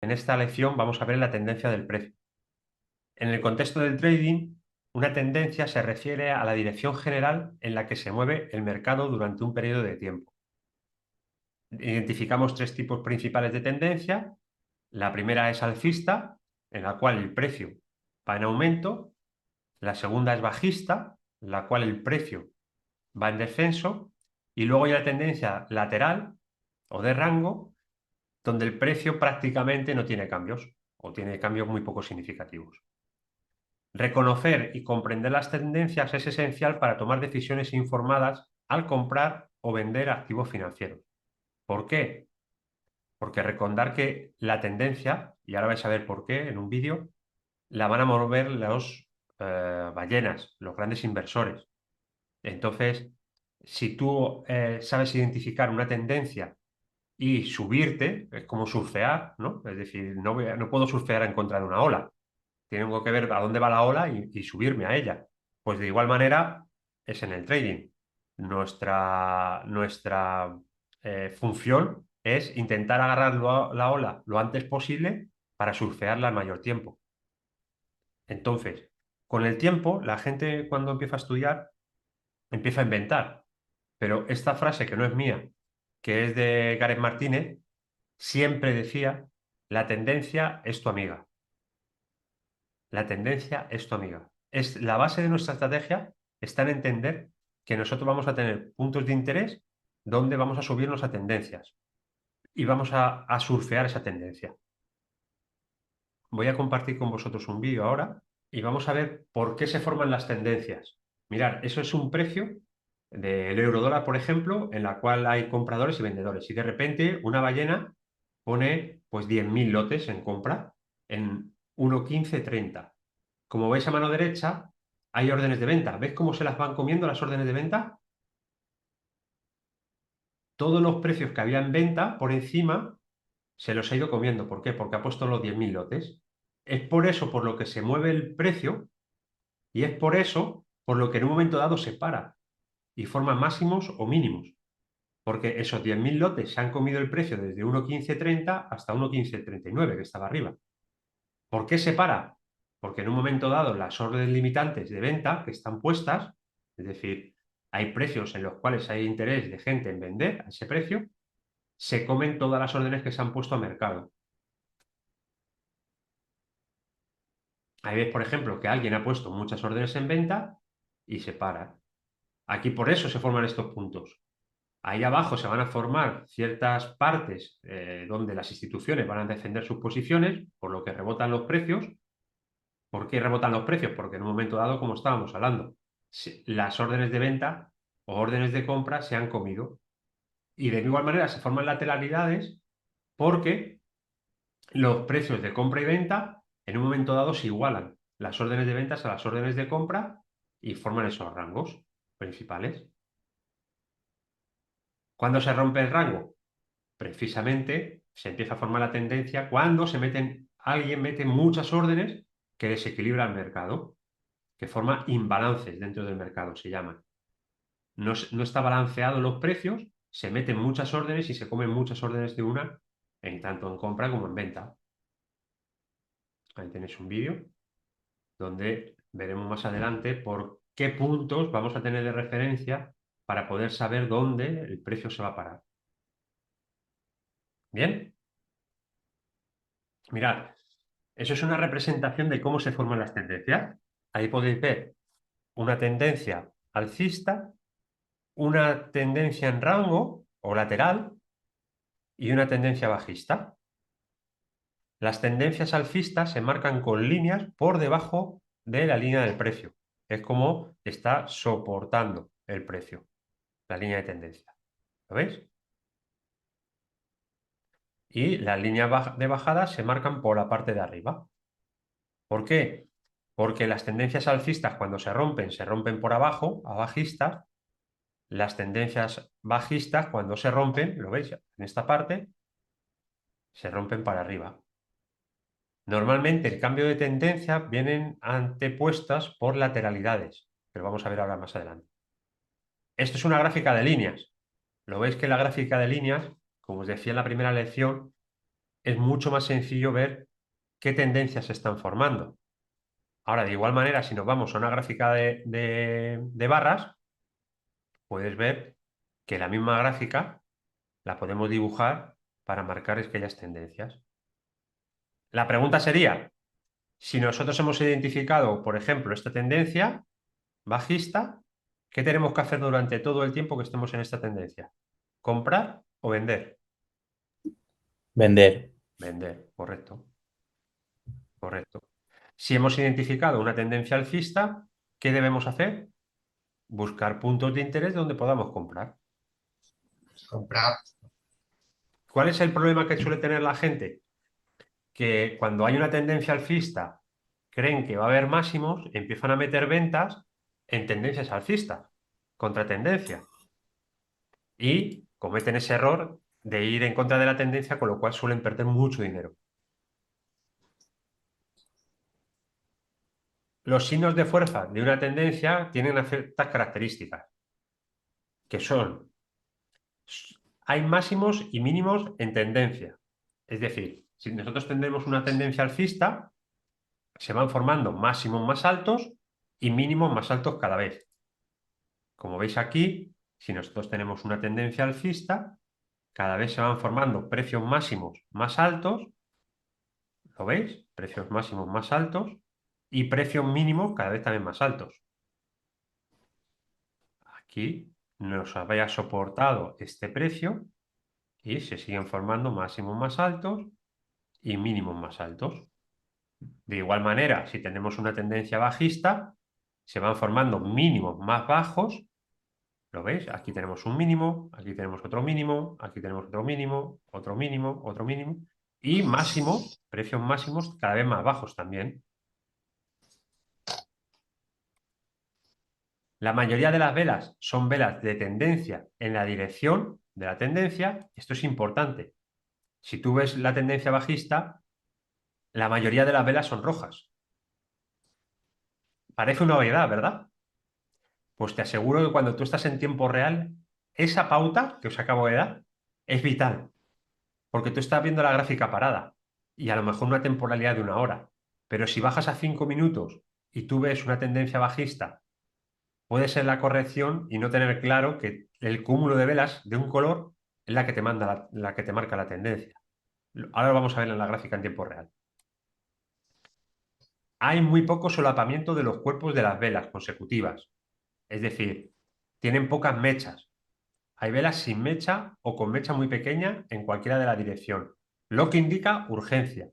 En esta lección vamos a ver la tendencia del precio. En el contexto del trading, una tendencia se refiere a la dirección general en la que se mueve el mercado durante un periodo de tiempo. Identificamos tres tipos principales de tendencia. La primera es alcista, en la cual el precio va en aumento. La segunda es bajista, en la cual el precio va en descenso. Y luego hay la tendencia lateral o de rango, donde el precio prácticamente no tiene cambios o tiene cambios muy poco significativos. Reconocer y comprender las tendencias es esencial para tomar decisiones informadas al comprar o vender activos financieros. ¿Por qué? Porque recordar que la tendencia, y ahora vais a ver por qué en un vídeo, la van a mover los ballenas, los grandes inversores. Entonces, si tú sabes identificar una tendencia y subirte, es como surfear, ¿no? Es decir, no puedo surfear en contra de una ola. Tengo que ver a dónde va la ola y subirme a ella. Pues de igual manera es en el trading. Nuestra función es intentar agarrar la ola lo antes posible para surfearla al mayor tiempo. Entonces, con el tiempo, la gente cuando empieza a estudiar empieza a inventar. Pero esta frase, que no es mía, que es de Gareth Martínez, siempre decía: la tendencia es tu amiga. La tendencia es tu amiga. Es la base de nuestra estrategia, está en entender que nosotros vamos a tener puntos de interés donde vamos a subirnos a tendencias y vamos a surfear esa tendencia. Voy a compartir con vosotros un vídeo ahora y vamos a ver por qué se forman las tendencias. Mirad, eso es un precio del euro-dólar, por ejemplo, en la cual hay compradores y vendedores. Y de repente una ballena pone pues 10.000 lotes en compra en 1.1530. Como veis a mano derecha, hay órdenes de venta. ¿Ves cómo se las van comiendo las órdenes de venta? Todos los precios que había en venta por encima se los ha ido comiendo. ¿Por qué? Porque ha puesto los 10.000 lotes. Es por eso por lo que se mueve el precio y es por eso por lo que en un momento dado se para y forma máximos o mínimos. Porque esos 10.000 lotes se han comido el precio desde 1.1530 hasta 1.1539, que estaba arriba. ¿Por qué se para? Porque en un momento dado las órdenes limitantes de venta que están puestas, es decir, hay precios en los cuales hay interés de gente en vender a ese precio, se comen todas las órdenes que se han puesto a mercado. Ahí ves, por ejemplo, que alguien ha puesto muchas órdenes en venta y se para. Aquí por eso se forman estos puntos. Ahí abajo se van a formar ciertas partes donde las instituciones van a defender sus posiciones, por lo que rebotan los precios. ¿Por qué rebotan los precios? Porque en un momento dado, como estábamos hablando, las órdenes de venta o órdenes de compra se han comido. Y de igual manera se forman lateralidades porque los precios de compra y venta en un momento dado se igualan las órdenes de ventas a las órdenes de compra y forman esos rangos principales. ¿Cuándo se rompe el rango? Precisamente se empieza a formar la tendencia cuando alguien mete muchas órdenes que desequilibra el mercado, que forma imbalances dentro del mercado, se llaman. No está balanceado los precios, se meten muchas órdenes y se comen muchas órdenes de una, tanto en compra como en venta. Ahí tenéis un vídeo donde veremos más adelante por qué puntos vamos a tener de referencia para poder saber dónde el precio se va a parar. ¿Bien? Mirad, eso es una representación de cómo se forman las tendencias. Ahí podéis ver una tendencia alcista, una tendencia en rango o lateral y una tendencia bajista. Las tendencias alcistas se marcan con líneas por debajo de la línea del precio. Es como está soportando el precio, la línea de tendencia. ¿Lo veis? Y las líneas de bajada se marcan por la parte de arriba. ¿Por qué? Porque las tendencias alcistas, cuando se rompen por abajo, a bajistas. Las tendencias bajistas, cuando se rompen, lo veis en esta parte, se rompen para arriba. Normalmente el cambio de tendencia vienen antepuestas por lateralidades, que lo vamos a ver ahora más adelante. Esto es una gráfica de líneas. Lo veis que la gráfica de líneas, como os decía en la primera lección, es mucho más sencillo ver qué tendencias se están formando. Ahora, de igual manera, si nos vamos a una gráfica de barras, puedes ver que la misma gráfica la podemos dibujar para marcar aquellas tendencias. La pregunta sería, si nosotros hemos identificado, por ejemplo, esta tendencia bajista, ¿qué tenemos que hacer durante todo el tiempo que estemos en esta tendencia? ¿Comprar o vender? Vender. Vender, correcto, correcto. Si hemos identificado una tendencia alcista, ¿qué debemos hacer? Buscar puntos de interés donde podamos comprar. Comprar. ¿Cuál es el problema que suele tener la gente? Que cuando hay una tendencia alcista, creen que va a haber máximos, empiezan a meter ventas en tendencias alcistas, contra tendencia, y cometen ese error de ir en contra de la tendencia, con lo cual suelen perder mucho dinero. Los signos de fuerza de una tendencia tienen ciertas características, que son, hay máximos y mínimos en tendencia. Es decir, si nosotros tendremos una tendencia alcista, se van formando máximos más altos y mínimos más altos cada vez. Como veis aquí, si nosotros tenemos una tendencia alcista, cada vez se van formando precios máximos más altos, ¿lo veis? Precios máximos más altos y precios mínimos cada vez también más altos. Aquí nos había soportado este precio y se siguen formando máximos más altos y mínimos más altos. De igual manera, si tenemos una tendencia bajista, se van formando mínimos más bajos. ¿Lo veis? Aquí tenemos un mínimo, aquí tenemos otro mínimo, aquí tenemos otro mínimo, otro mínimo, otro mínimo. Y máximos, precios máximos cada vez más bajos también. La mayoría de las velas son velas de tendencia en la dirección de la tendencia. Esto es importante. Si tú ves la tendencia bajista, la mayoría de las velas son rojas. Parece una obviedad, ¿verdad? Pues te aseguro que cuando tú estás en tiempo real, esa pauta que os acabo de dar es vital, porque tú estás viendo la gráfica parada y a lo mejor una temporalidad de 1 hora, pero si bajas a 5 minutos y tú ves una tendencia bajista, puede ser la corrección y no tener claro que el cúmulo de velas de un color es la que te manda la que te marca la tendencia. Ahora lo vamos a ver en la gráfica en tiempo real. Hay muy poco solapamiento de los cuerpos de las velas consecutivas, es decir, tienen pocas mechas. Hay velas sin mecha o con mecha muy pequeña en cualquiera de la dirección, lo que indica urgencia.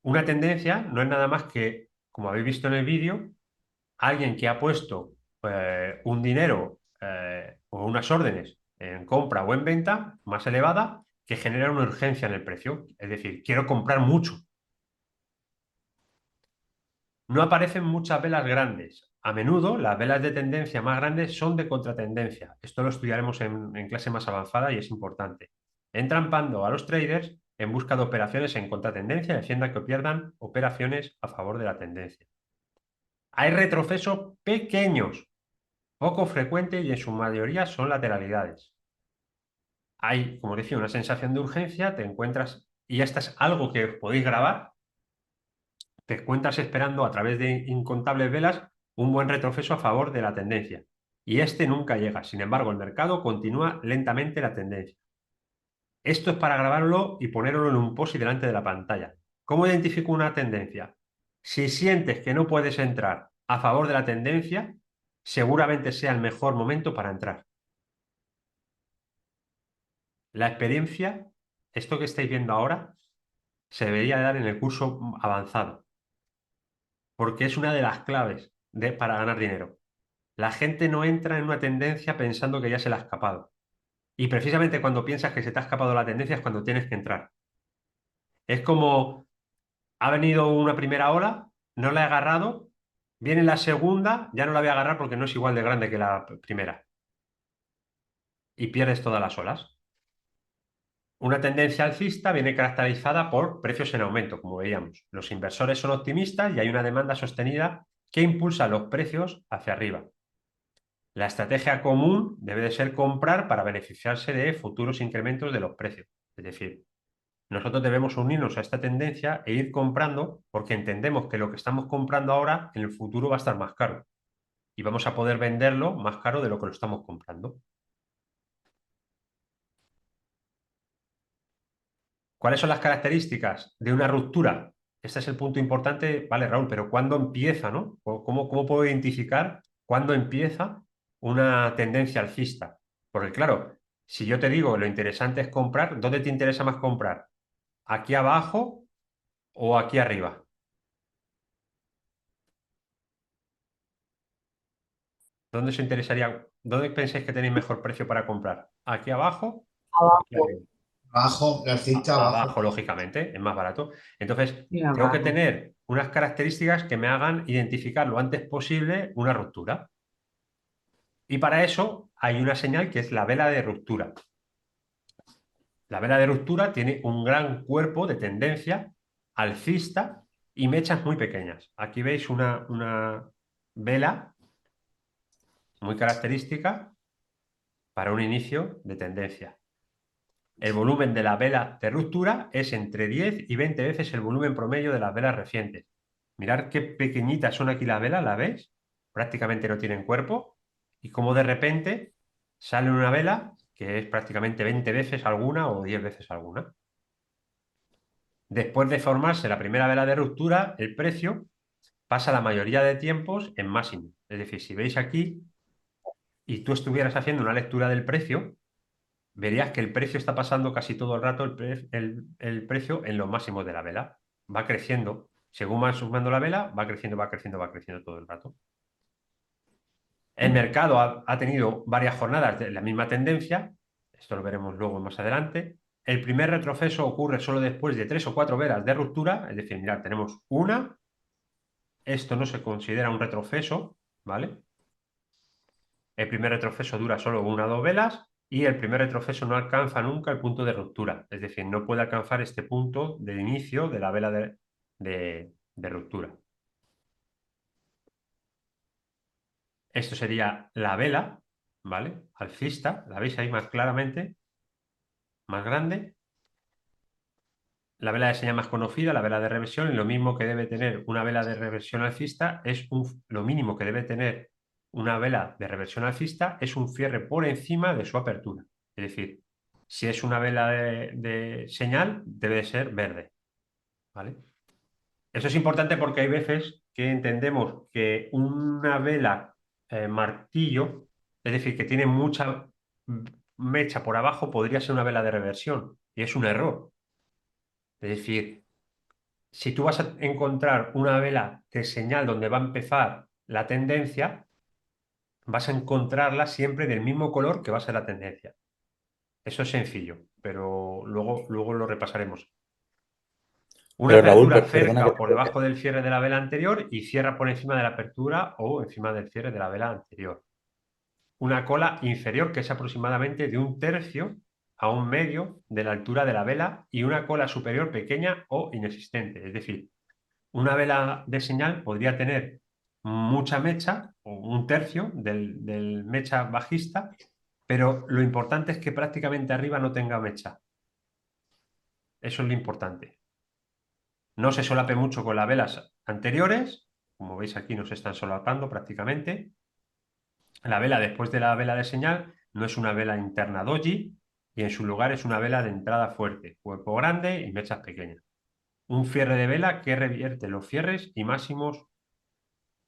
Una tendencia no es nada más que, como habéis visto en el vídeo, alguien que ha puesto un dinero o unas órdenes en compra o en venta más elevada que genera una urgencia en el precio. Es decir, quiero comprar mucho. No aparecen muchas velas grandes. A menudo las velas de tendencia más grandes son de contratendencia. Esto lo estudiaremos en clase más avanzada y es importante. Entrampando a los traders en busca de operaciones en contratendencia y haciendo que pierdan operaciones a favor de la tendencia. Hay retrocesos pequeños, poco frecuentes y en su mayoría son lateralidades. Hay, como decía, una sensación de urgencia, te encuentras, y esto es algo que podéis grabar, te encuentras esperando a través de incontables velas un buen retroceso a favor de la tendencia. Y este nunca llega. Sin embargo, el mercado continúa lentamente la tendencia. Esto es para grabarlo y ponerlo en un post y delante de la pantalla. ¿Cómo identifico una tendencia? Si sientes que no puedes entrar a favor de la tendencia, seguramente sea el mejor momento para entrar. La experiencia, esto que estáis viendo ahora, se debería dar en el curso avanzado, porque es una de las claves para ganar dinero. La gente no entra en una tendencia pensando que ya se la ha escapado. Y precisamente cuando piensas que se te ha escapado la tendencia es cuando tienes que entrar. Es como ha venido una primera ola, no la he agarrado, viene la segunda, ya no la voy a agarrar porque no es igual de grande que la primera. Y pierdes todas las olas. Una tendencia alcista viene caracterizada por precios en aumento, como veíamos. Los inversores son optimistas y hay una demanda sostenida que impulsa los precios hacia arriba. La estrategia común debe de ser comprar para beneficiarse de futuros incrementos de los precios. Es decir, Nosotros debemos unirnos a esta tendencia e ir comprando porque entendemos que lo que estamos comprando ahora en el futuro va a estar más caro y vamos a poder venderlo más caro de lo que lo estamos comprando. ¿Cuáles son las características de una ruptura? Este es el punto importante, vale, Raúl, pero ¿cuándo empieza, no? ¿Cómo puedo identificar cuándo empieza una tendencia alcista? Porque claro, si yo te digo lo interesante es comprar, ¿dónde te interesa más comprar? ¿Aquí abajo o aquí arriba? ¿Dónde se interesaría, dónde pensáis que tenéis mejor precio para comprar? ¿Aquí abajo o aquí Abajo, arriba? Abajo, la alcista abajo. Abajo, lógicamente, es más barato. Entonces, y tengo que abajo. tener unas características que me hagan identificar lo antes posible una ruptura. Y para eso hay una señal que es la vela de ruptura. La vela de ruptura tiene un gran cuerpo de tendencia alcista y mechas muy pequeñas. Aquí veis una vela muy característica para un inicio de tendencia. El volumen de la vela de ruptura es entre 10 y 20 veces el volumen promedio de las velas recientes. Mirad qué pequeñitas son aquí las velas, ¿la veis? Prácticamente no tienen cuerpo. Y como de repente sale una vela que es prácticamente 20 veces alguna o 10 veces alguna. Después de formarse la primera vela de ruptura, el precio pasa la mayoría de tiempos en máximo. Es decir, si veis aquí y tú estuvieras haciendo una lectura del precio, verías que el precio está pasando casi todo el rato el precio en los máximos de la vela. Va creciendo. Según va sumando la vela, va creciendo, va creciendo, va creciendo todo el rato. El mercado ha tenido varias jornadas de la misma tendencia. Esto lo veremos luego más adelante. El primer retroceso ocurre solo después de 3 o 4 velas de ruptura. Es decir, mirad, tenemos una. Esto no se considera un retroceso, ¿vale? El primer retroceso dura solo una o dos velas y el primer retroceso no alcanza nunca el punto de ruptura. Es decir, no puede alcanzar este punto de inicio de la vela de ruptura. Esto sería la vela, ¿vale? Alcista, la veis ahí más claramente, más grande. La vela de señal más conocida, la vela de reversión, y lo mismo que debe tener una vela de reversión alcista es lo mínimo que debe tener una vela de reversión alcista es un cierre por encima de su apertura. Es decir, si es una vela de señal, debe ser verde, ¿vale? Eso es importante porque hay veces que entendemos que una vela martillo, es decir, que tiene mucha mecha por abajo, podría ser una vela de reversión, y es un error. Es decir, si tú vas a encontrar una vela de señal donde va a empezar la tendencia, vas a encontrarla siempre del mismo color que va a ser la tendencia. Eso es sencillo, pero luego lo repasaremos. Una Pero Raúl, apertura perdona cerca que o por debajo del cierre de la vela anterior y cierra por encima de la apertura o encima del cierre de la vela anterior. Una cola inferior que es aproximadamente de un tercio a un medio de la altura de la vela y una cola superior pequeña o inexistente. Es decir, una vela de señal podría tener mucha mecha o un tercio del mecha bajista, pero lo importante es que prácticamente arriba no tenga mecha. Eso es lo importante. No se solape mucho con las velas anteriores, como veis aquí no se están solapando prácticamente. La vela después de la vela de señal no es una vela interna doji y en su lugar es una vela de entrada fuerte, cuerpo grande y mechas pequeñas. Un cierre de vela que revierte los cierres y máximos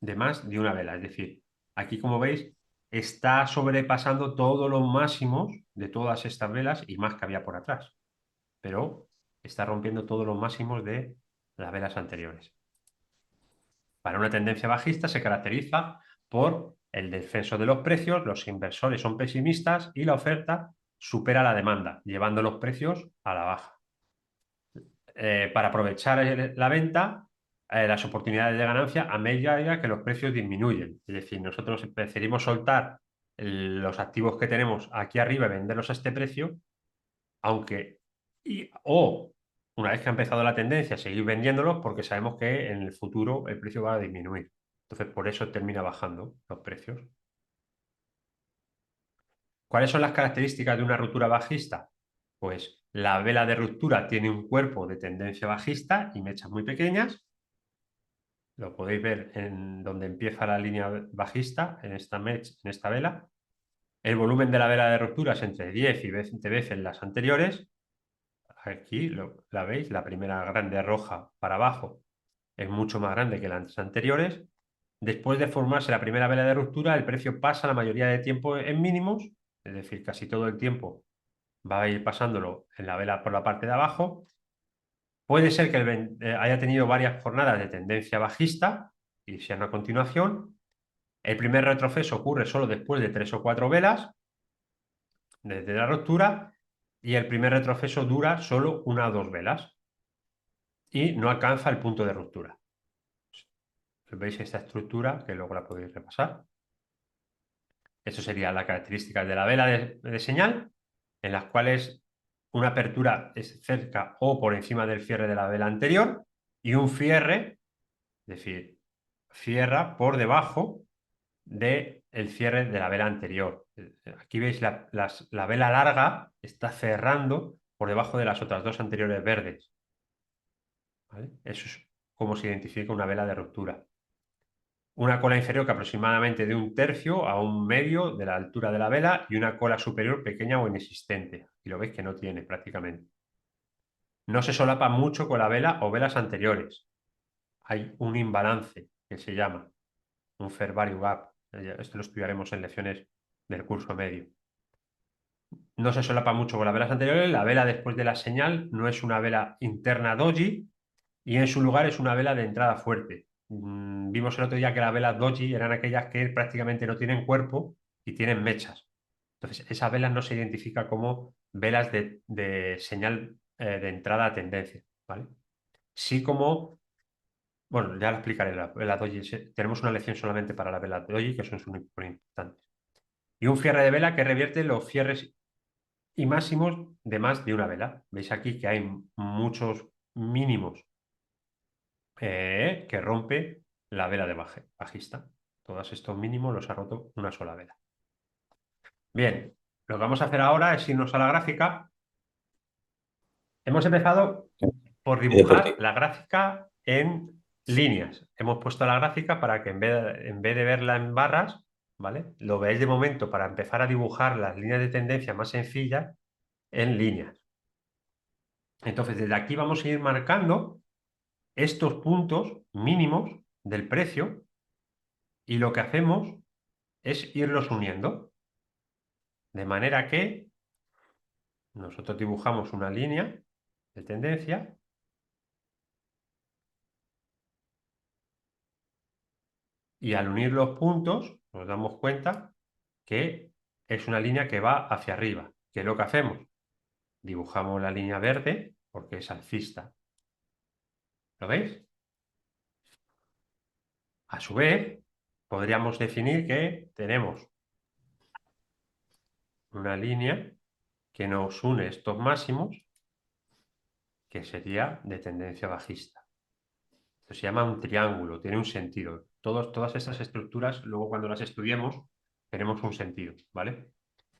de más de una vela. Es decir, aquí como veis está sobrepasando todos los máximos de todas estas velas y más que había por atrás, pero está rompiendo todos los máximos de las velas anteriores. Para una tendencia bajista se caracteriza por el descenso de los precios, los inversores son pesimistas y la oferta supera la demanda, llevando los precios a la baja. Para aprovechar la venta, las oportunidades de ganancia a medida que los precios disminuyen. Es decir, nosotros preferimos soltar los activos que tenemos aquí arriba y venderlos a este precio, aunque, o una vez que ha empezado la tendencia, seguir vendiéndolos porque sabemos que en el futuro el precio va a disminuir. Entonces, por eso termina bajando los precios. ¿Cuáles son las características de una ruptura bajista? Pues La vela de ruptura tiene un cuerpo de tendencia bajista y mechas muy pequeñas. Lo podéis ver en donde empieza la línea bajista, en esta en esta vela. El volumen de la vela de ruptura es entre 10 y 20 veces las anteriores. Aquí la veis, la primera grande roja para abajo es mucho más grande que las anteriores. Después de formarse la primera vela de ruptura, el precio pasa la mayoría de tiempo en mínimos, es decir, casi todo el tiempo va a ir pasándolo en la vela por la parte de abajo. Puede ser que haya tenido varias jornadas de tendencia bajista y sean a continuación. El primer retroceso ocurre solo después de 3 o 4 velas desde la ruptura y el primer retroceso dura solo 1 o 2 velas y no alcanza el punto de ruptura. Veis esta estructura que luego la podéis repasar. Eso sería la característica de la vela de señal, en las cuales una apertura es cerca o por encima del cierre de la vela anterior y un cierre, es decir, cierra por debajo del cierre de la vela anterior. Aquí veis la vela larga está cerrando por debajo de las otras dos anteriores verdes. ¿Vale? Eso es como se identifica una vela de ruptura. Una cola inferior que aproximadamente de 1/3 a 1/2 de la altura de la vela y una cola superior pequeña o inexistente. Y lo veis que no tiene prácticamente. No se solapa mucho con la vela o velas anteriores. Hay un imbalance que se llama un fair value gap. Esto lo estudiaremos en lecciones del curso medio. No se solapa mucho con las velas anteriores. La vela después de la señal no es una vela interna doji y en su lugar es una vela de entrada fuerte. Vimos el otro día que las velas doji eran aquellas que prácticamente no tienen cuerpo y tienen mechas. Entonces, esas velas no se identifican como velas de señal de entrada a tendencia, ¿vale? Sí como, bueno, ya lo explicaré, las velas doji. Tenemos una lección solamente para las velas doji, que son súper importantes. Y un cierre de vela que revierte los cierres y máximos de más de una vela. Veis aquí que hay muchos mínimos que rompe la vela de bajista. Todos estos mínimos los ha roto una sola vela. Bien, lo que vamos a hacer ahora es irnos a la gráfica. Hemos empezado por ¿Y de por dibujar qué? la gráfica en líneas. Hemos puesto la gráfica para que en vez de verla en barras, ¿vale? Lo veáis de momento para empezar a dibujar las líneas de tendencia más sencillas en líneas. Entonces, desde aquí vamos a ir marcando estos puntos mínimos del precio y lo que hacemos es irlos uniendo. De manera que nosotros dibujamos una línea de tendencia y al unir los puntos nos damos cuenta que es una línea que va hacia arriba. ¿Qué es lo que hacemos? Dibujamos la línea verde porque es alcista. ¿Lo veis? A su vez, podríamos definir que tenemos una línea que nos une estos máximos, que sería de tendencia bajista. Esto se llama un triángulo, tiene un sentido. Todas estas estructuras, luego cuando las estudiemos, tenemos un sentido, ¿vale?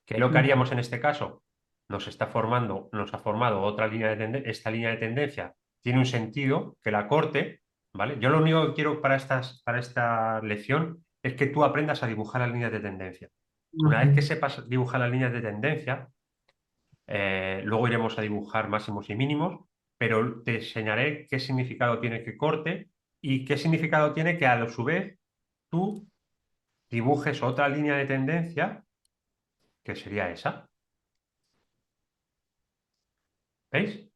¿Qué es lo que haríamos en este caso? Nos ha formado otra línea de tendencia. Esta línea de tendencia tiene un sentido que la corte, ¿vale? Yo lo único que quiero para esta lección es que tú aprendas a dibujar las líneas de tendencia. Una vez que sepas dibujar las líneas de tendencia, luego iremos a dibujar máximos y mínimos, pero te enseñaré qué significado tiene que corte y qué significado tiene que a su vez tú dibujes otra línea de tendencia que sería esa. ¿Veis?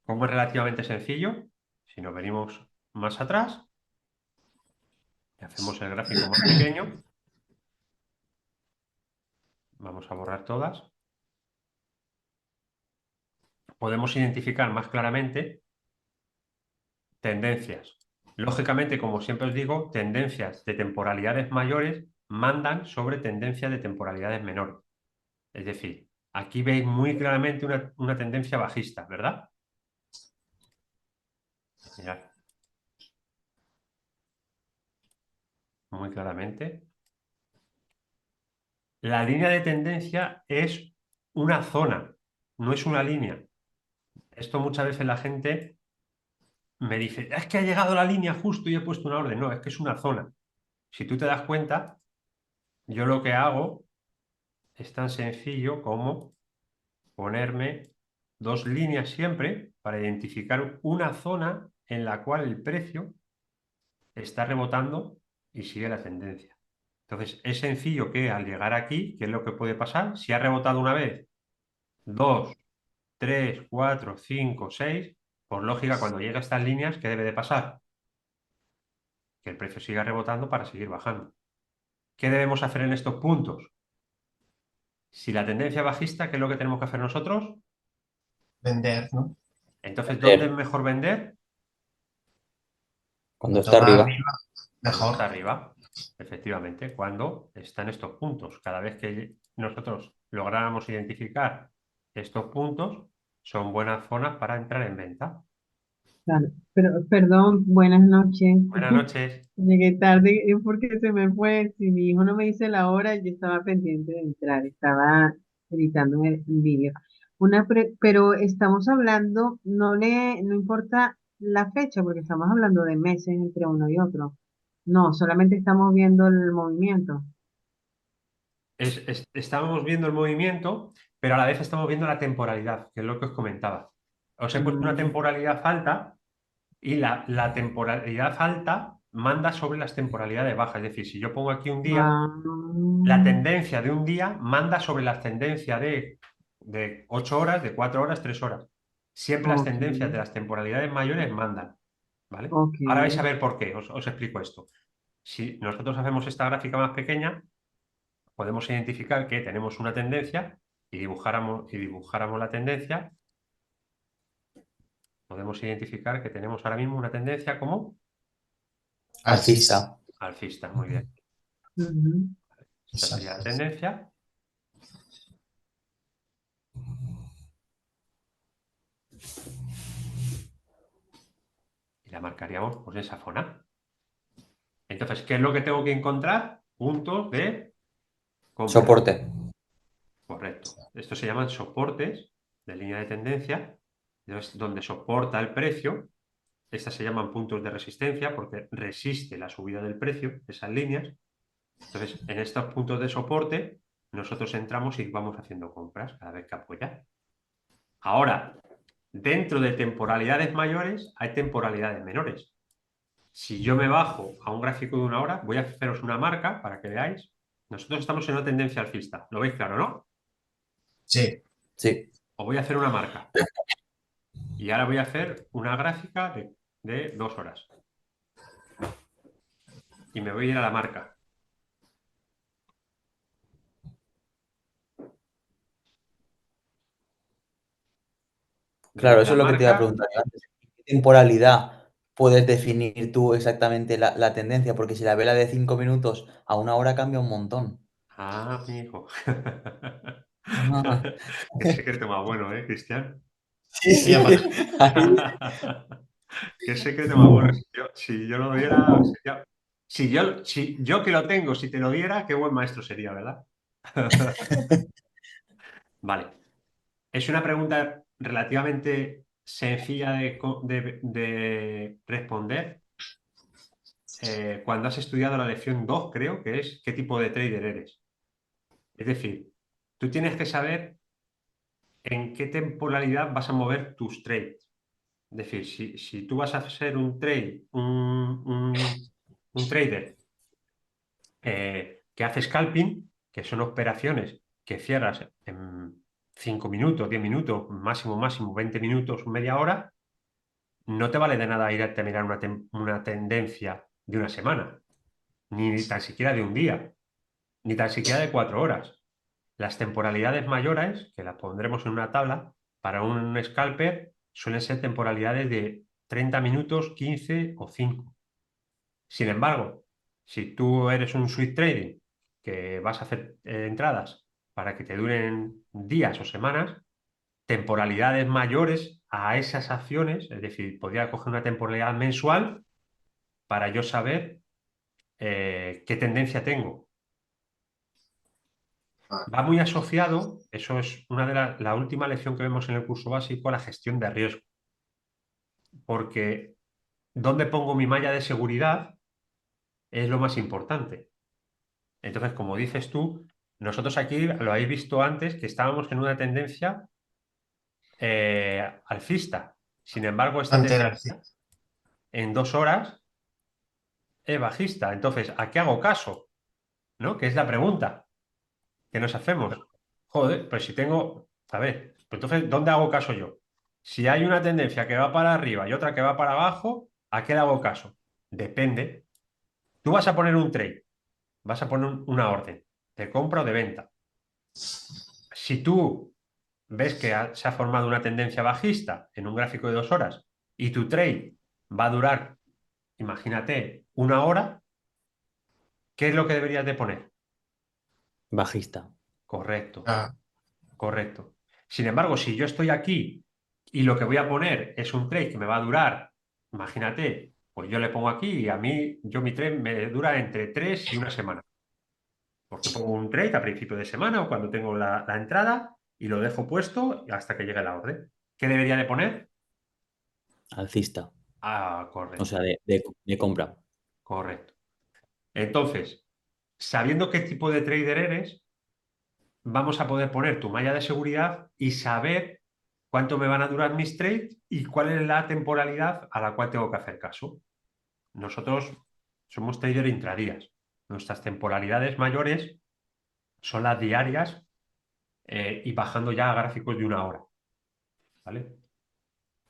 Como es relativamente sencillo, si nos venimos más atrás y hacemos el gráfico más pequeño, vamos a borrar todas, podemos identificar más claramente tendencias. Lógicamente, como siempre os digo, tendencias de temporalidades mayores mandan sobre tendencias de temporalidades menores. Es decir, aquí veis muy claramente una tendencia bajista, ¿verdad? Mirad, muy claramente. La línea de tendencia es una zona no es una línea. Esto muchas veces la gente me dice, es que ha llegado la línea justo y he puesto una orden. No, es que es una zona. Si tú te das cuenta, yo lo que hago es tan sencillo como ponerme dos líneas siempre para identificar una zona en la cual el precio está rebotando y sigue la tendencia. Entonces, es sencillo que al llegar aquí, ¿qué es lo que puede pasar? Si ha rebotado una vez, dos, tres, cuatro, cinco, seis, por lógica, cuando llega a estas líneas, ¿qué debe de pasar? Que el precio siga rebotando para seguir bajando. ¿Qué debemos hacer en estos puntos? Si la tendencia bajista, ¿qué es lo que tenemos que hacer nosotros? Vender, ¿no? Entonces, ¿dónde es Vender. mejor vender? Cuando Cuanto está más arriba. arriba, Cuando está mejor. arriba, efectivamente, cuando está en estos puntos. Cada vez que nosotros lográramos identificar estos puntos, son buenas zonas para entrar en venta. Claro, pero perdón, buenas noches. Buenas noches. Llegué tarde porque se me fue. Si mi hijo no me dice la hora, yo estaba pendiente de entrar, estaba editando un vídeo. Pero estamos hablando, no importa la fecha, porque estamos hablando de meses entre uno y otro. No, solamente estamos viendo el movimiento. Estábamos viendo el movimiento, pero a la vez estamos viendo la temporalidad, que es lo que os comentaba. Os he puesto una Mm, temporalidad alta y la temporalidad alta manda sobre las temporalidades bajas. Es decir, si yo pongo aquí un día, ah, la tendencia de un día manda sobre la tendencia de 8 horas, de 4 horas, 3 horas. Siempre las ok, tendencias de las temporalidades mayores mandan, ¿vale? ok. Ahora vais a ver por qué, os explico esto. Si nosotros hacemos esta gráfica más pequeña, podemos identificar que tenemos una tendencia y dibujáramos la tendencia, podemos identificar que tenemos ahora mismo una tendencia como Alcista. Alcista. alcista, muy bien. Ujú. Esta sería la Exacto. tendencia. Y la marcaríamos pues en esa zona. Entonces, ¿qué es lo que tengo que encontrar? Puntos de compra. Soporte. Correcto. Estos se llaman soportes de línea de tendencia, entonces, donde soporta el precio. Estas se llaman puntos de resistencia porque resiste la subida del precio, esas líneas. Entonces, en estos puntos de soporte, nosotros entramos y vamos haciendo compras cada vez que apoya. Ahora, dentro de temporalidades mayores hay temporalidades menores. Si yo me bajo a un gráfico de una hora, voy a haceros una marca para que veáis. Nosotros estamos en una tendencia alcista. ¿Lo veis claro, no? Sí. Sí. Os voy a hacer una marca. Y ahora voy a hacer una gráfica de 2 horas. Y me voy a ir a la marca. Claro, Desde eso la es lo que te iba a marca. preguntar yo antes. ¿En qué temporalidad puedes definir tú exactamente la tendencia? Porque si la vela de 5 minutos a una hora cambia un montón. Ah, mi hijo. Ah, Qué secreto más bueno, ¿eh, Cristian? sí, Y sí. aparte, Ahí- Qué secreto más bueno. Si yo lo diera, si yo que lo tengo, si te lo diera, qué buen maestro sería, ¿verdad? Vale. Es una pregunta relativamente sencilla de responder cuando has estudiado la lección 2, creo, que es qué tipo de trader eres. Es decir, tú tienes que saber en qué temporalidad vas a mover tus trades. Es decir, si tú vas a ser un trader que hace scalping, que son operaciones que cierras en 5 minutos, 10 minutos, máximo 20 minutos, media hora, no te vale de nada ir a mirar una tendencia de una semana, ni tan siquiera de un día, ni tan siquiera de 4 horas. Las temporalidades mayores, que las pondremos en una tabla, para un scalper suelen ser temporalidades de 30 minutos, 15 o 5. Sin embargo, si tú eres un swing trading que vas a hacer entradas para que te duren días o semanas, temporalidades mayores a esas acciones, es decir, podría coger una temporalidad mensual para yo saber qué tendencia tengo. Vale. Va muy asociado, eso es una de la última lección que vemos en el curso básico, a la gestión de riesgo. Porque ¿dónde pongo mi malla de seguridad? Es lo más importante. Entonces, como dices tú, nosotros aquí lo habéis visto antes, que estábamos en una tendencia alcista. Sin embargo, esta Ante la tendencia en 2 horas es bajista. Entonces, ¿a qué hago caso? ¿No? Que es la pregunta que nos hacemos. Joder, pues si tengo... A ver, pues entonces, ¿dónde hago caso yo? Si hay una tendencia que va para arriba y otra que va para abajo, ¿a qué le hago caso? Depende. Tú vas a poner un trade, vas a poner una orden de compra o de venta. Si tú ves que se ha formado una tendencia bajista en un gráfico de 2 horas y tu trade va a durar, imagínate, 1 hora, ¿qué es lo que deberías de poner? Bajista. Correcto, Ah, correcto. Sin embargo, si yo estoy aquí y lo que voy a poner es un trade que me va a durar, imagínate, pues yo le pongo aquí y a mí, mi trade me dura entre 3 y 1 semana. Porque pongo un trade a principio de semana o cuando tengo la entrada y lo dejo puesto hasta que llegue la orden. ¿Qué debería de poner? Alcista. Ah, O correcto, sea, de compra. correcto. Entonces, sabiendo qué tipo de trader eres, vamos a poder poner tu malla de seguridad y saber cuánto me van a durar mis trades y cuál es la temporalidad a la cual tengo que hacer caso. Nosotros somos trader intradías. Nuestras temporalidades mayores son las diarias y bajando ya a gráficos de 1 hora. ¿Vale?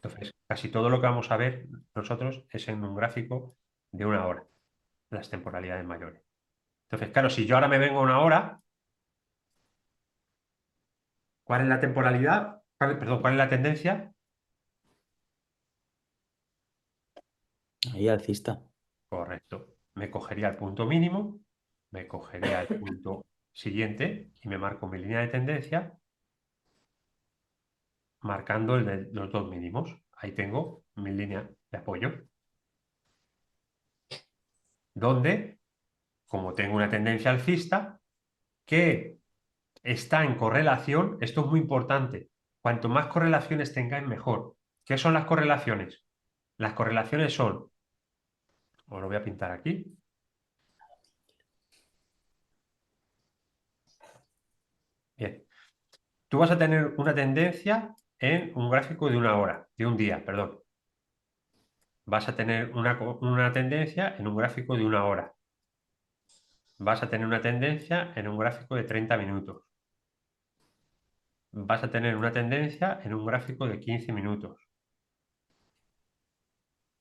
Entonces, casi todo lo que vamos a ver nosotros es en un gráfico de 1 hora, las temporalidades mayores. Entonces, claro, si yo ahora me vengo a 1 hora, ¿cuál es la temporalidad? Perdón, ¿cuál es la tendencia? Ahí alcista. Correcto. Me cogería el punto mínimo, me cogería el punto siguiente y me marco mi línea de tendencia marcando el de los dos mínimos. Ahí tengo mi línea de apoyo, donde, como tengo una tendencia alcista, que está en correlación, esto es muy importante, cuanto más correlaciones tengáis, mejor. ¿Qué son las correlaciones? Las correlaciones son, os lo voy a pintar aquí, bien, tú vas a tener una tendencia en un gráfico de 1 hora, de un día, perdón. Vas a tener una tendencia en un gráfico de 1 hora. Vas a tener una tendencia en un gráfico de 30 minutos. Vas a tener una tendencia en un gráfico de 15 minutos.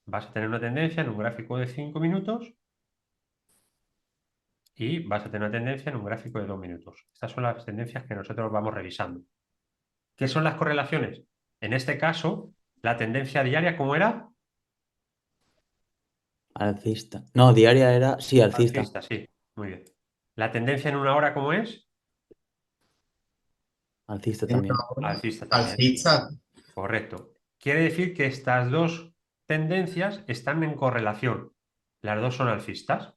Vas a tener una tendencia en un gráfico de 5 minutos y vas a tener una tendencia en un gráfico de 2 minutos. Estas son las tendencias que nosotros vamos revisando. ¿Qué son las correlaciones? En este caso, la tendencia diaria, ¿cómo era? Alcista. No, diaria era. Sí, alcista. Alcista, sí. Muy bien. ¿La tendencia en 1 hora cómo es? Alcista en una también. hora. Alcista también. Alcista. Correcto. Quiere decir que estas dos tendencias están en correlación. Las dos son alcistas.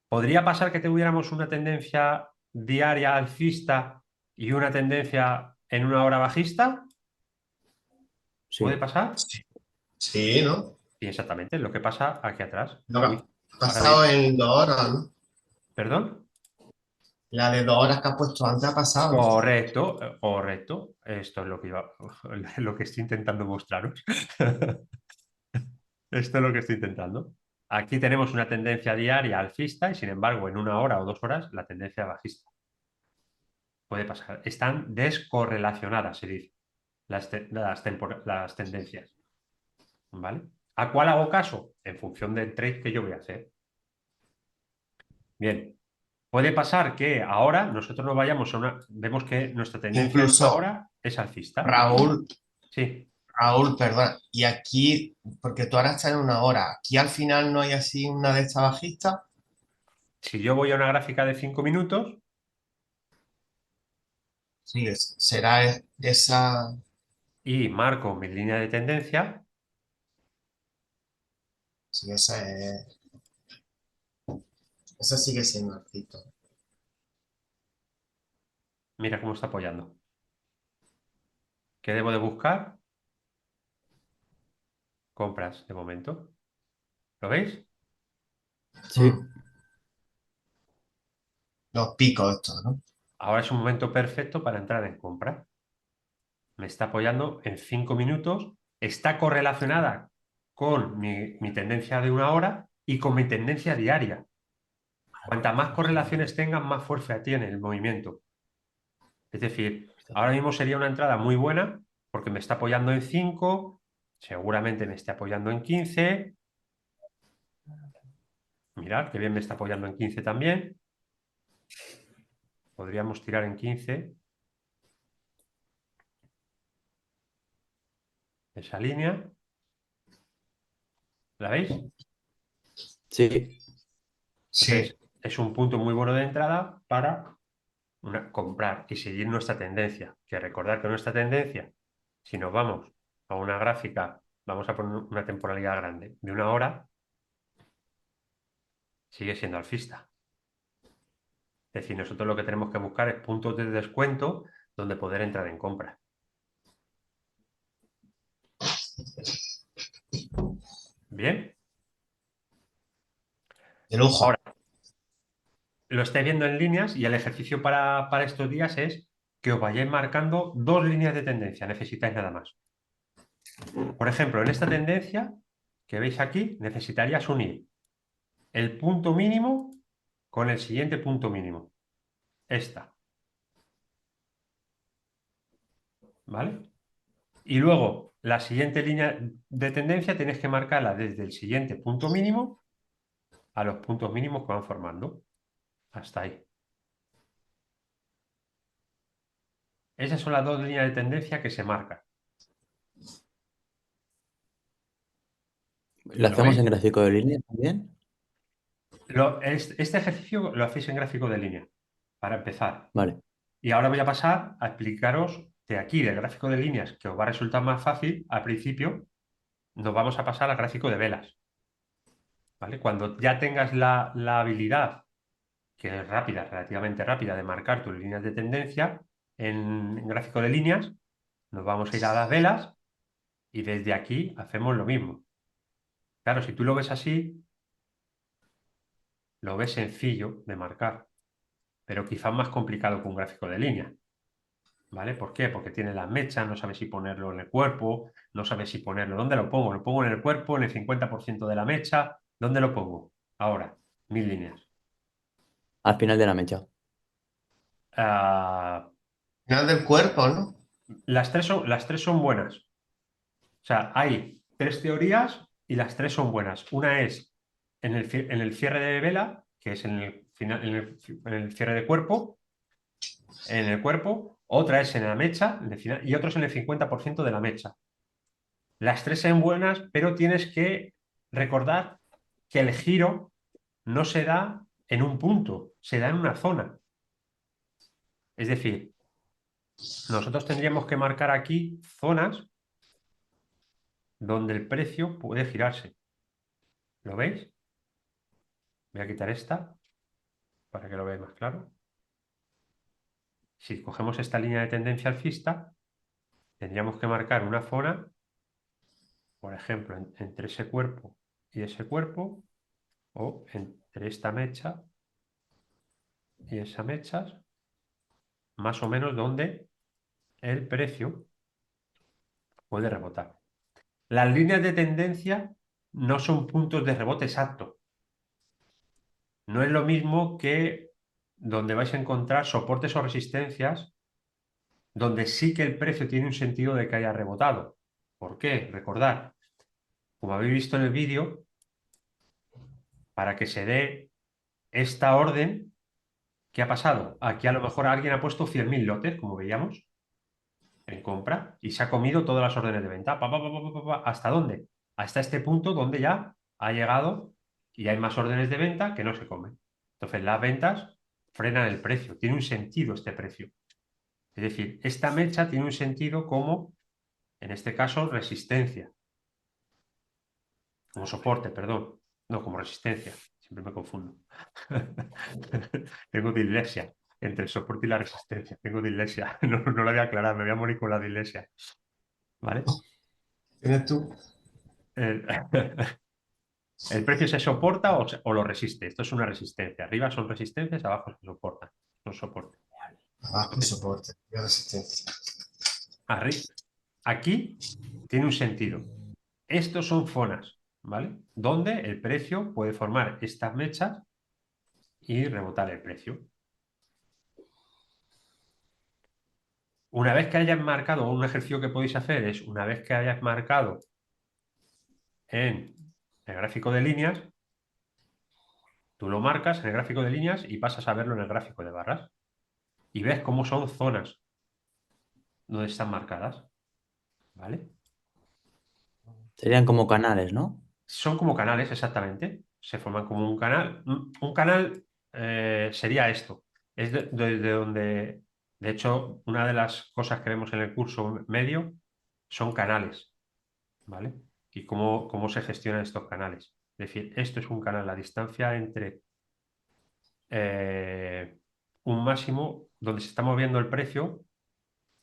¿Podría pasar que tuviéramos una tendencia diaria alcista y una tendencia en 1 hora bajista? ¿Puede Sí. pasar? Sí, sí, ¿no? Y exactamente lo que pasa aquí atrás. Lo que Uy, ha ahora pasado bien. en 2 horas, ¿no? ¿Perdón? La de 2 horas que has puesto antes ha pasado. Correcto, correcto. Esto es lo que lo que estoy intentando mostraros. Esto es lo que estoy intentando. Aquí tenemos una tendencia diaria alcista y sin embargo en 1 hora o 2 horas la tendencia bajista. Puede pasar. Están descorrelacionadas, se dice, las tendencias. ¿Vale? ¿A cuál hago caso? En función del trade que yo voy a hacer. Bien. Puede pasar que ahora nosotros nos vayamos a vemos que nuestra tendencia en una Incluso, hora es alcista. Raúl, Sí. Raúl, perdón. Y aquí, porque tú ahora estás en 1 hora, aquí al final no hay así una de estas bajistas. Si yo voy a una gráfica de 5 minutos Sí, será esa. y marco mi línea de tendencia, Sí, esa sigue siendo alcista. Mira cómo está apoyando. ¿Qué debo de buscar? Compras, de momento. ¿Lo veis? Sí. Mm. Los picos estos, ¿no? Ahora es un momento perfecto para entrar en compra. Me está apoyando en 5 minutos. Está correlacionada con mi tendencia de una hora y con mi tendencia diaria. Cuanta más correlaciones tengan, más fuerza tiene el movimiento. Es decir, ahora mismo sería una entrada muy buena porque me está apoyando en 5, seguramente me esté apoyando en 15. Mirad, qué bien me está apoyando en 15 también. Podríamos tirar en 15 esa línea. ¿La veis? Sí. Sí. Entonces, es un punto muy bueno de entrada para comprar y seguir nuestra tendencia. Que recordar que nuestra tendencia, si nos vamos a una gráfica, vamos a poner una temporalidad grande de una hora, sigue siendo alcista. Es decir, nosotros lo que tenemos que buscar es puntos de descuento donde poder entrar en compra. ¿Bien? De lujo. Ahora, lo estáis viendo en líneas y el ejercicio para estos días es que os vayáis marcando 2 líneas de tendencia. Necesitáis nada más. Por ejemplo, en esta tendencia que veis aquí, necesitarías unir el punto mínimo con el siguiente punto mínimo. Esta. ¿Vale? Y luego, la siguiente línea de tendencia tenéis que marcarla desde el siguiente punto mínimo a los puntos mínimos que van formando. Hasta ahí. Esas son las 2 líneas de tendencia que se marcan. ¿Lo ¿Lo hacemos veis? en gráfico de línea también? Este ejercicio lo hacéis en gráfico de línea, para empezar. Vale. Y ahora voy a pasar a explicaros de aquí, del gráfico de líneas, que os va a resultar más fácil al principio, nos vamos a pasar al gráfico de velas. ¿Vale? Cuando ya tengas la habilidad, que es rápida, relativamente rápida, de marcar tus líneas de tendencia en gráfico de líneas, nos vamos a ir a las velas y desde aquí hacemos lo mismo. Claro, si tú lo ves así, lo ves sencillo de marcar, pero quizás más complicado que un gráfico de línea. ¿Vale? ¿Por qué? Porque tiene las mechas, no sabes si ponerlo en el cuerpo, no sabes si ponerlo. ¿Dónde lo pongo? ¿Lo pongo en el cuerpo, en el 50% de la mecha? ¿Dónde lo pongo? Ahora, 1000 líneas. Al final de la mecha. Ah, Final del cuerpo, ¿no? las tres son buenas. O sea, hay 3 teorías y las 3 son buenas. Una es en el cierre de vela, que es en el, final, en el cierre de cuerpo, en el cuerpo. Otra es en la mecha, en el final, y otra es en el 50% de la mecha. Las 3 son buenas, pero tienes que recordar que el giro no se da en un punto, se da en una zona. Es decir, nosotros tendríamos que marcar aquí zonas donde el precio puede girarse. ¿Lo veis? Voy a quitar esta para que lo veáis más claro. Si cogemos esta línea de tendencia alcista, tendríamos que marcar una zona, por ejemplo, entre ese cuerpo y ese cuerpo, o entre esta mecha y esa mecha, más o menos donde el precio puede rebotar. Las líneas de tendencia no son puntos de rebote exactos. No es lo mismo que donde vais a encontrar soportes o resistencias donde sí que el precio tiene un sentido de que haya rebotado. ¿Por qué? Recordad, como habéis visto en el vídeo, para que se dé esta orden, ¿qué ha pasado? Aquí a lo mejor alguien ha puesto 100.000 lotes, como veíamos, en compra, y se ha comido todas las órdenes de venta. ¿Hasta dónde? Hasta este punto donde ya ha llegado y hay más órdenes de venta que no se comen. Entonces las ventas frenan el precio, tiene un sentido este precio. Es decir, esta mecha tiene un sentido como, en este caso, resistencia. Como soporte, perdón. No, como resistencia. Siempre me confundo. Tengo dislexia. entre el soporte y la resistencia. Tengo dislexia, no la voy a aclarar, me voy a morir con la dislexia. ¿Vale? ¿Tienes tú? El, el precio se soporta o lo resiste. Esto es una resistencia. Arriba son resistencias, abajo se soportan. Son soportes. Abajo Entonces, soporte y resistencia. aquí tiene un sentido. Estos son zonas, ¿vale? Donde el precio puede formar estas mechas y rebotar el precio. Una vez que hayas marcado, un ejercicio que podéis hacer es, una vez que hayas marcado en el gráfico de líneas, tú lo marcas en el gráfico de líneas y pasas a verlo en el gráfico de barras. Y ves cómo son zonas donde están marcadas, ¿vale? Serían como canales, ¿no? Son como canales, exactamente. Se forman como un canal. Un canal sería esto. Es de donde, de hecho, una de las cosas que vemos en el curso medio son canales, ¿vale? Y cómo se gestionan estos canales. Es decir, esto es un canal, la distancia entre un máximo donde se está moviendo el precio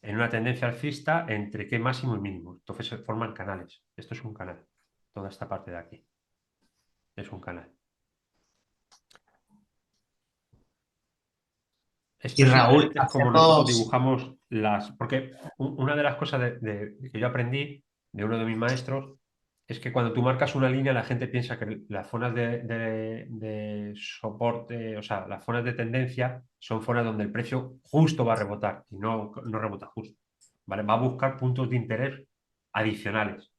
en una tendencia alcista entre qué máximo y mínimo. Entonces se forman canales. Esto es un canal. Toda esta parte de aquí es un canal. Y Esto Raúl, simplemente es como nosotros hacemos... dibujamos las... Porque una de las cosas que yo aprendí de uno de mis maestros es que cuando tú marcas una línea la gente piensa que las zonas de soporte, o sea, las zonas de tendencia son zonas donde el precio justo va a rebotar y no rebota justo. ¿Vale? Va a buscar puntos de interés adicionales.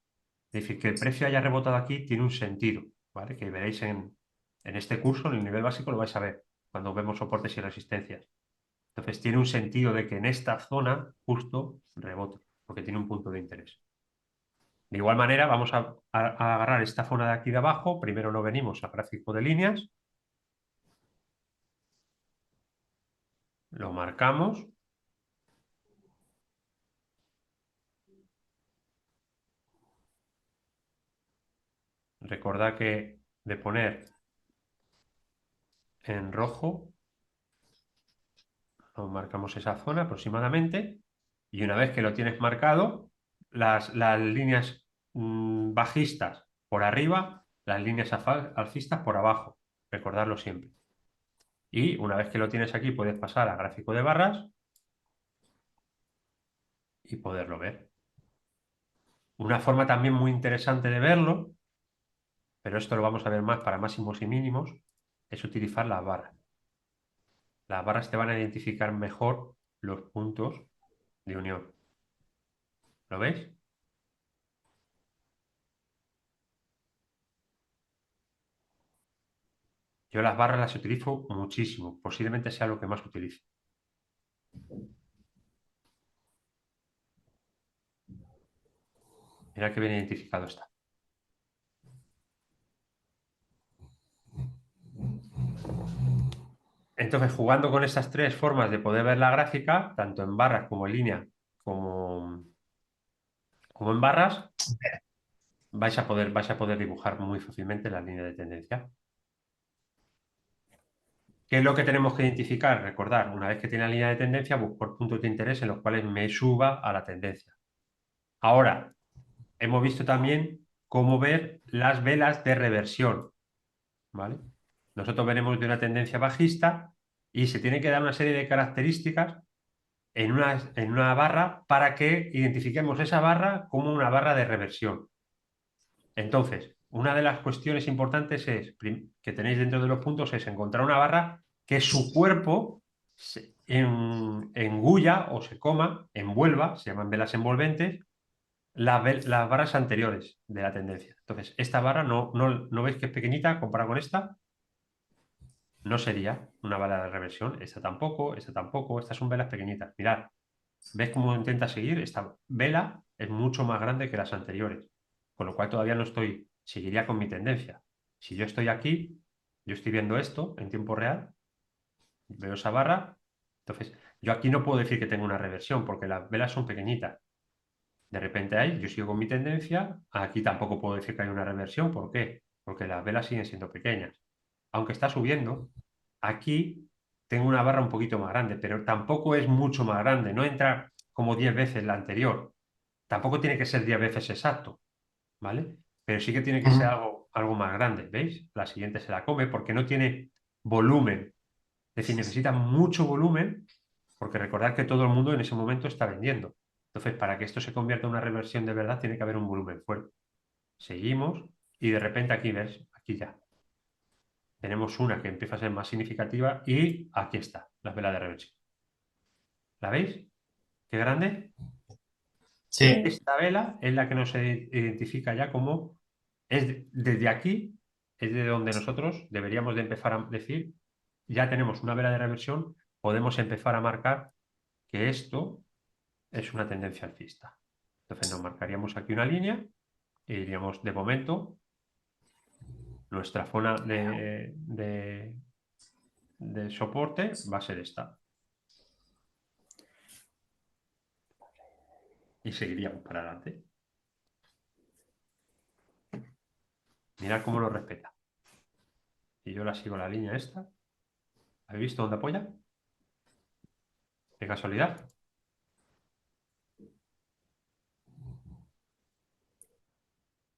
Es decir, que el precio haya rebotado aquí tiene un sentido, ¿vale? Que veréis en este curso, en el nivel básico, lo vais a ver cuando vemos soportes y resistencias. Entonces tiene un sentido de que en esta zona justo rebote, porque tiene un punto de interés. De igual manera, vamos a agarrar esta zona de aquí de abajo. Primero no venimos al gráfico de líneas. Lo marcamos. Recordad que de poner en rojo, nos marcamos esa zona aproximadamente. Y una vez que lo tienes marcado, las líneas bajistas por arriba, las líneas alcistas por abajo. Recordarlo siempre. Y una vez que lo tienes aquí, puedes pasar a gráfico de barras y poderlo ver. Una forma también muy interesante de verlo, pero esto lo vamos a ver más para máximos y mínimos, es utilizar las barras. Las barras te van a identificar mejor los puntos de unión. ¿Lo veis? Yo las barras las utilizo muchísimo, posiblemente sea lo que más utilizo. Mira que bien identificado está. Entonces, jugando con estas tres formas de poder ver la gráfica, tanto en barras como en línea, como en barras, vais a poder dibujar muy fácilmente la línea de tendencia. ¿Qué es lo que tenemos que identificar? Recordar, una vez que tiene la línea de tendencia, buscar puntos de interés en los cuales me suba a la tendencia. Ahora, hemos visto también cómo ver las velas de reversión, ¿vale? Nosotros veremos de una tendencia bajista y se tiene que dar una serie de características en una barra para que identifiquemos esa barra como una barra de reversión. Entonces, una de las cuestiones importantes que tenéis dentro de los puntos es encontrar una barra que su cuerpo engulla o se coma, envuelva, se llaman velas envolventes, las barras anteriores de la tendencia. Entonces, esta barra no veis que es pequeñita comparada con esta, no sería una vela de reversión, esta tampoco, estas son velas pequeñitas. Mirad, ¿ves cómo intenta seguir? Esta vela es mucho más grande que las anteriores, con lo cual todavía no seguiría con mi tendencia. Si yo estoy aquí, yo estoy viendo esto en tiempo real, veo esa barra, entonces yo aquí no puedo decir que tengo una reversión porque las velas son pequeñitas. De repente ahí yo sigo con mi tendencia, aquí tampoco puedo decir que hay una reversión, ¿por qué? Porque las velas siguen siendo pequeñas. Aunque está subiendo, aquí tengo una barra un poquito más grande, pero tampoco es mucho más grande, no entra como 10 veces la anterior. Tampoco tiene que ser 10 veces exacto, ¿vale? Pero sí que tiene que ser algo más grande, ¿veis? La siguiente se la come porque no tiene volumen. Es decir, necesita mucho volumen porque recordad que todo el mundo en ese momento está vendiendo. Entonces, para que esto se convierta en una reversión de verdad, tiene que haber un volumen fuerte. Seguimos y de repente aquí, ¿ves? Aquí ya. Tenemos una que empieza a ser más significativa y aquí está, la vela de reversión. ¿La veis? ¿Qué grande? Sí, Esta vela es la que nos identifica ya como, desde aquí, es de donde nosotros deberíamos de empezar a decir, ya tenemos una vela de reversión, podemos empezar a marcar que esto es una tendencia alcista. Entonces nos marcaríamos aquí una línea y diríamos, de momento, nuestra zona de soporte va a ser esta. Y seguiríamos para adelante. Mirad cómo lo respeta. Y yo la sigo la línea esta. ¿Habéis visto dónde apoya? ¿De casualidad?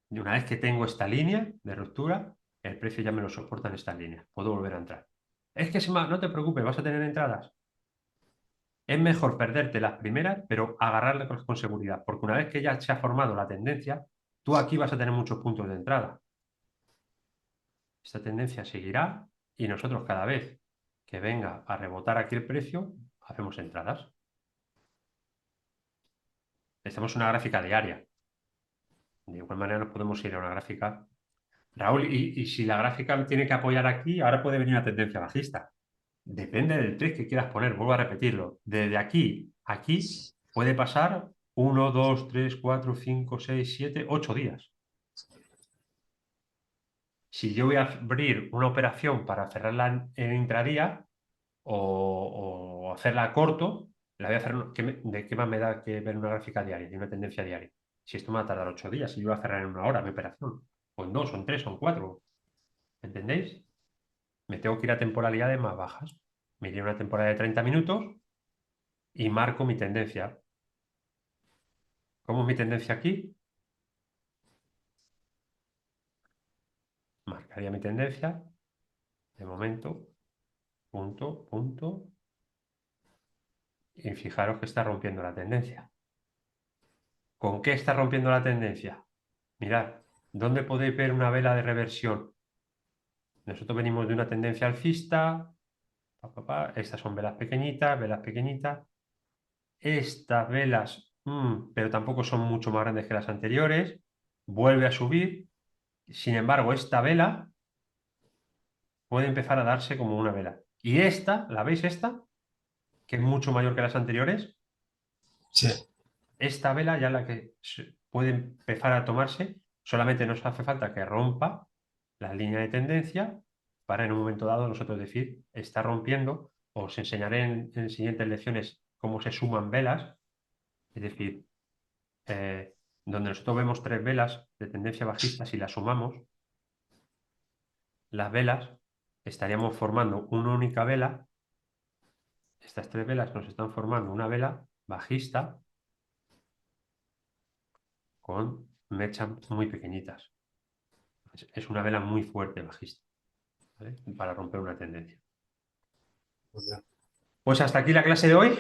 Y una vez que tengo esta línea de ruptura, el precio ya me lo soporta en esta línea. Puedo volver a entrar. Es que no te preocupes, vas a tener entradas. Es mejor perderte las primeras, pero agarrarle con seguridad, porque una vez que ya se ha formado la tendencia, tú aquí vas a tener muchos puntos de entrada. Esta tendencia seguirá y nosotros cada vez que venga a rebotar aquí el precio, hacemos entradas. Estamos en una gráfica diaria. De igual manera nos podemos ir a una gráfica. Raúl, y si la gráfica tiene que apoyar aquí, ahora puede venir una tendencia bajista. Depende del trade que quieras poner, vuelvo a repetirlo. Desde aquí a aquí puede pasar 1, 2, 3, 4, 5, 6, 7, 8 días. Si yo voy a abrir una operación para cerrarla en intradía o hacerla a corto, la voy a hacer. ¿De qué más me da que ver una gráfica diaria, de una tendencia diaria? Si esto me va a tardar 8 días, si yo voy a cerrar en 1 hora mi operación, o en 2, o en 3, o en 4. ¿Entendéis? Me tengo que ir a temporalidades más bajas. Me iría a una temporada de 30 minutos y marco mi tendencia. ¿Cómo es mi tendencia aquí? Marcaría mi tendencia. De momento, punto, punto. Y fijaros que está rompiendo la tendencia. ¿Con qué está rompiendo la tendencia? Mirad, ¿dónde podéis ver una vela de reversión? Nosotros venimos de una tendencia alcista. Estas son velas pequeñitas, velas pequeñitas. Estas velas, pero tampoco son mucho más grandes que las anteriores. Vuelve a subir. Sin embargo, esta vela puede empezar a darse como una vela. Y esta, ¿la veis esta? Que es mucho mayor que las anteriores. sí. Esta vela ya la que puede empezar a tomarse, solamente nos hace falta que rompa la línea de tendencia para en un momento dado nosotros decir, está rompiendo. Os enseñaré en siguientes lecciones cómo se suman velas, es decir, donde nosotros vemos 3 velas de tendencia bajista, si las sumamos, las velas, estaríamos formando una única vela. Estas 3 velas nos están formando una vela bajista con mechas muy pequeñitas. Es una vela muy fuerte bajista, ¿vale? Para romper una tendencia. Pues hasta aquí la clase de hoy.